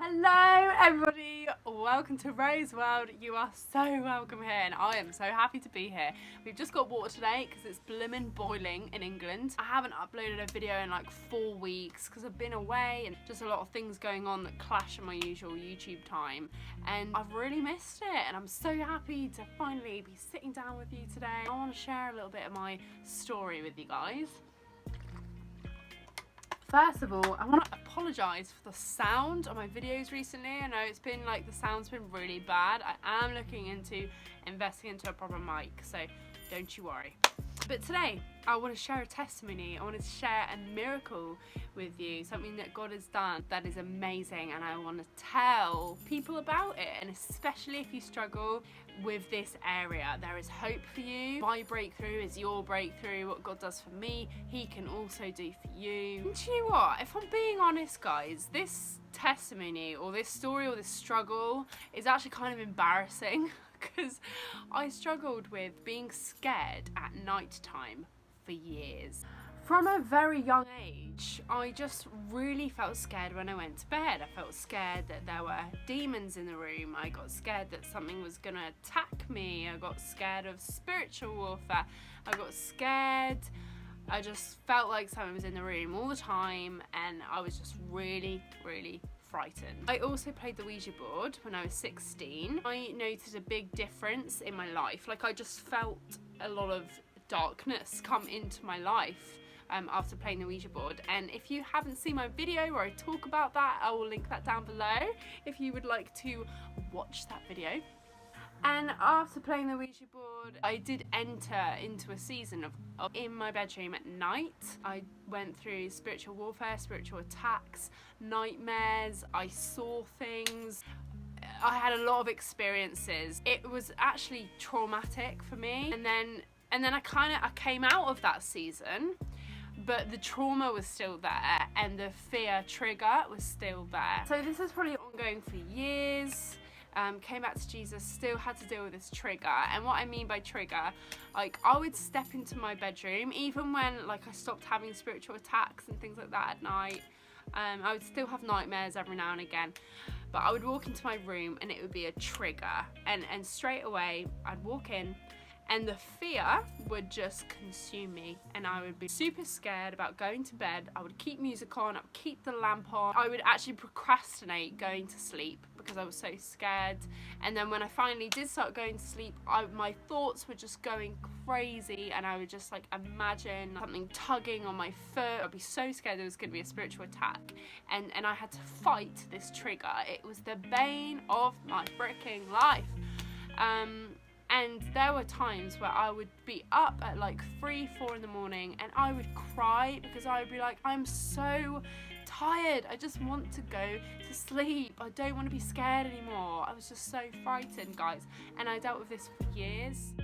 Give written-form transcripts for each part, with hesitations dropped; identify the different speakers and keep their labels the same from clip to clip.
Speaker 1: Hello everybody, welcome to Raesworld. You are so welcome here and I am so happy to be here. We've just got water today because it's blimmin' boiling in England. I haven't uploaded a video in like 4 weeks because I've been away and just a lot of things going on that clash in my usual YouTube time, and I've really missed it, and I'm so happy to finally be sitting down with you today. I want to share a little bit of my story with you guys. First of all, I want to apologise for the sound on my videos recently. I know it's been like the sound's been really bad. I am looking into investing into a proper mic, so don't you worry. But today, I want to share a testimony. I want to share a miracle with you, something that God has done that is amazing, and I want to tell people about it, and especially if you struggle with this area, there is hope for you. My breakthrough is your breakthrough. What God does for me, He can also do for you. And do you know what? If I'm being honest, guys, this testimony or this story or this struggle is actually kind of embarrassing because I struggled with being scared at night time for years. From a very young age, I just really felt scared when I went to bed. I felt scared that there were demons in the room. I got scared that something was gonna attack me. I got scared of spiritual warfare. I got scared. I just felt like something was in the room all the time, and I was just really, really frightened. I also played the Ouija board when I was 16. I noticed a big difference in my life. Like, I just felt a lot of darkness come into my life after playing the Ouija board. And if you haven't seen my video where I talk about that, I will link that down below if you would like to watch that video. And after playing the Ouija board, I did enter into a season of in my bedroom at night. I went through spiritual warfare, spiritual attacks, nightmares. I saw things. I had a lot of experiences. It was actually traumatic for me. And then I came out of that season, but the trauma was still there and the fear trigger was still there. So this is probably ongoing for years. Came back to Jesus, still had to deal with this trigger. And what I mean by trigger, like, I would step into my bedroom, even when like I stopped having spiritual attacks and things like that at night. I would still have nightmares every now and again, but I would walk into my room and it would be a trigger, and straight away I'd walk in and the fear would just consume me, and I would be super scared about going to bed. I would keep music on, I would keep the lamp on. I would actually procrastinate going to sleep because I was so scared. And then when I finally did start going to sleep, my thoughts were just going crazy, and I would just like imagine something tugging on my foot. I'd be so scared there was going to be a spiritual attack, and I had to fight this trigger. It was the bane of my freaking life. And there were times where I would be up at like 3-4 in the morning and I would cry because I would be like, I'm so tired, I just want to go to sleep, I don't want to be scared anymore. I was just so frightened, guys, and I dealt with this for years.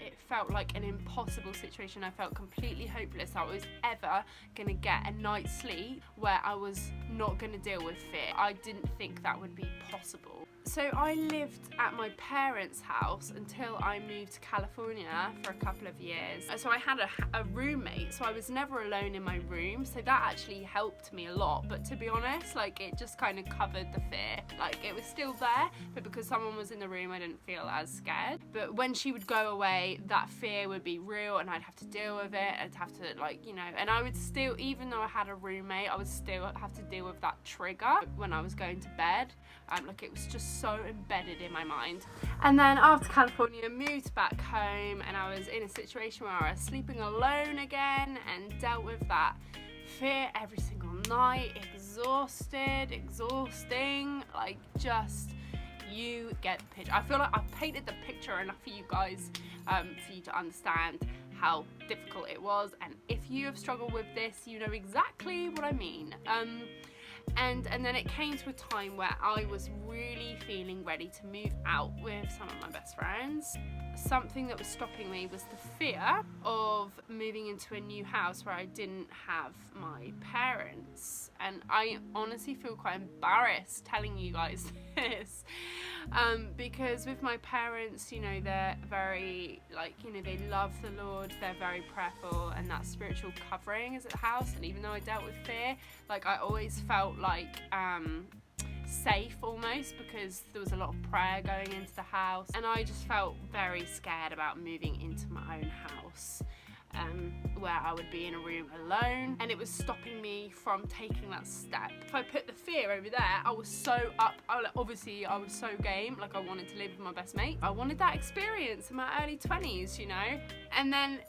Speaker 1: It felt like an impossible situation. I felt completely hopeless that I was ever going to get a night's sleep where I was not going to deal with fear. I didn't think that would be possible. So I lived at my parents' house until I moved to California for a couple of years. So I had a roommate, so I was never alone in my room, so that actually helped me a lot. But to be honest, like, it just kind of covered the fear. Like, it was still there, but because someone was in the room, I didn't feel as scared. But when she would go away, that fear would be real and I'd have to deal with it. I'd have to, like, you know, and I would still, even though I had a roommate, I would still have to deal with that trigger when I was going to bed. Like, it was just so embedded in my mind. And then after California, moved back home, and I was in a situation where I was sleeping alone again and dealt with that fear every single night. Exhausting, like, just, you get the picture. I feel like I've painted the picture enough for you guys for you to understand how difficult it was, and if you have struggled with this, you know exactly what I mean. And then it came to a time where I was really feeling ready to move out with some of my best friends. Something that was stopping me was the fear of moving into a new house where I didn't have my parents. And I honestly feel quite embarrassed telling you guys this. because with my parents, you know, they're very, like, you know, they love the Lord, they're very prayerful, and that spiritual covering is at the house. And even though I dealt with fear, like, I always felt like safe almost, because there was a lot of prayer going into the house, and I just felt very scared about moving into my own house. Where I would be in a room alone, and it was stopping me from taking that step. If I put the fear over there, I was so up, obviously I was so game, like I wanted to live with my best mate. I wanted that experience in my early 20s, you know. And then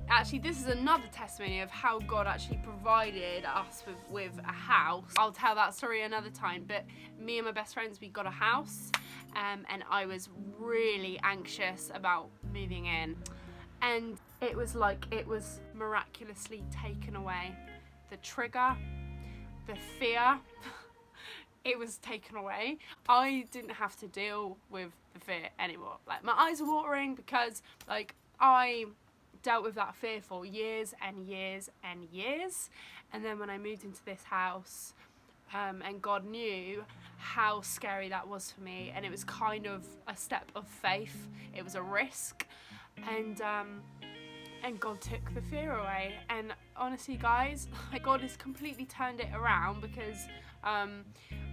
Speaker 1: actually this is another testimony of how God actually provided us with a house. I'll tell that story another time, but me and my best friends, we got a house, and I was really anxious about moving in. And it was like it was miraculously taken away. The trigger, the fear, it was taken away. I didn't have to deal with the fear anymore. Like, my eyes are watering because, like, I dealt with that fear for years and years and years. And then when I moved into this house, and God knew how scary that was for me, and it was kind of a step of faith. It was a risk. And God took the fear away. And honestly, guys, God has completely turned it around, because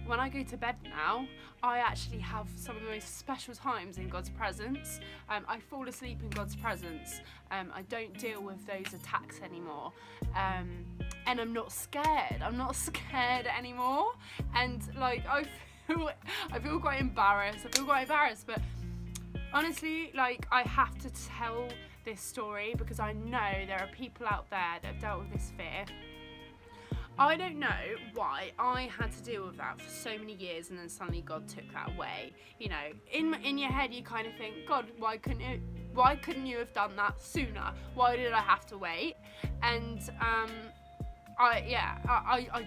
Speaker 1: when I go to bed now, I actually have some of the most special times in God's presence. I fall asleep in God's presence. I don't deal with those attacks anymore. And I'm not scared. I'm not scared anymore. And like, I feel quite embarrassed. But honestly, like, I have to tell this story because I know there are people out there that have dealt with this fear. I don't know why I had to deal with that for so many years, and then suddenly God took that away. You know, in your head you kind of think, God, why couldn't you have done that sooner? Why did I have to wait? And I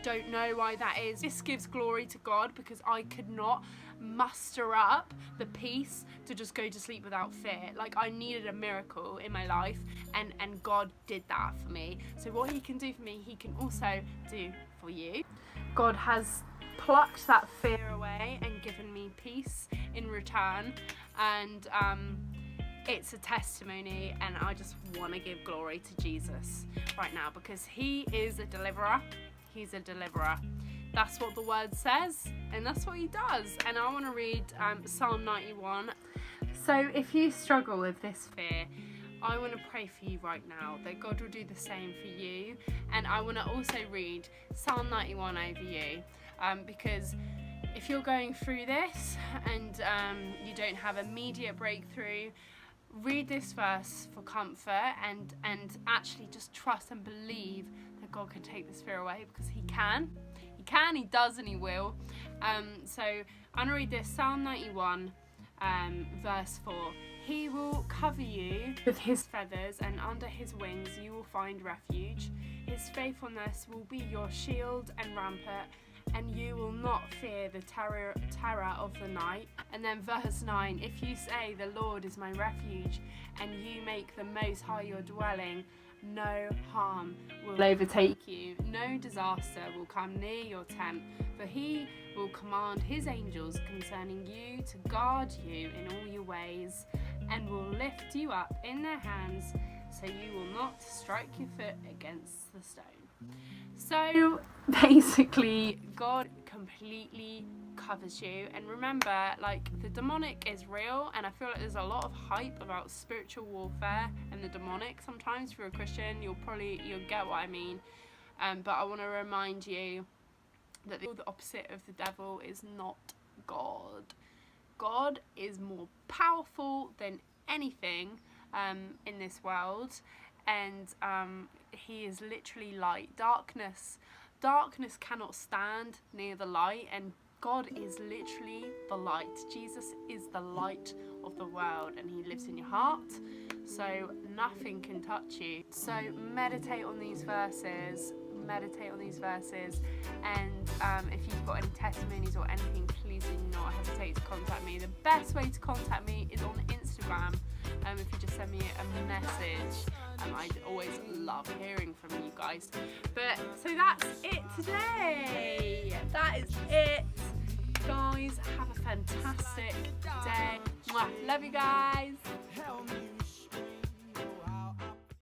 Speaker 1: don't know why that is. This gives glory to God, because I could not muster up the peace to just go to sleep without fear. Like, I needed a miracle in my life, and God did that for me. So what he can do for me, he can also do for you. God has plucked that fear away and given me peace in return, and it's a testimony, and I just want to give glory to Jesus right now, because he is a deliverer. He's a deliverer. That's what the word says, and that's what he does. And I want to read Psalm 91. So if you struggle with this fear, I want to pray for you right now that God will do the same for you. And I want to also read Psalm 91 over you, because if you're going through this and you don't have immediate breakthrough, read this verse for comfort, and actually just trust and believe that God can take this fear away, because he can. He does, and he will. So I'm going to read this, Psalm 91, verse 4. He will cover you with his feathers, and under his wings you will find refuge. His faithfulness will be your shield and rampart, and you will not fear the terror of the night. And then verse 9, if you say, the Lord is my refuge, and you make the Most High your dwelling, no harm will overtake you, no disaster will come near your tent, for he will command his angels concerning you to guard you in all your ways, and will lift you up in their hands, so you will not strike your foot against the stone. So basically, God completely covers you. And remember, like, the demonic is real, and I feel like there's a lot of hype about spiritual warfare and the demonic. Sometimes if you're a Christian, you'll get what I mean. But I want to remind you that the opposite of the devil is not God. God is more powerful than anything in this world, and he is literally light. Darkness cannot stand near the light, and God is literally the light. Jesus is the light of the world, and he lives in your heart, so nothing can touch you. So meditate on these verses, and if you've got any testimonies or anything, please do not hesitate to contact me. The best way to contact me is on Instagram. If you just send me a message, I'd always love hearing from you guys. But so that's it today. That is it. guys, have a fantastic day. Mwah. Love you guys.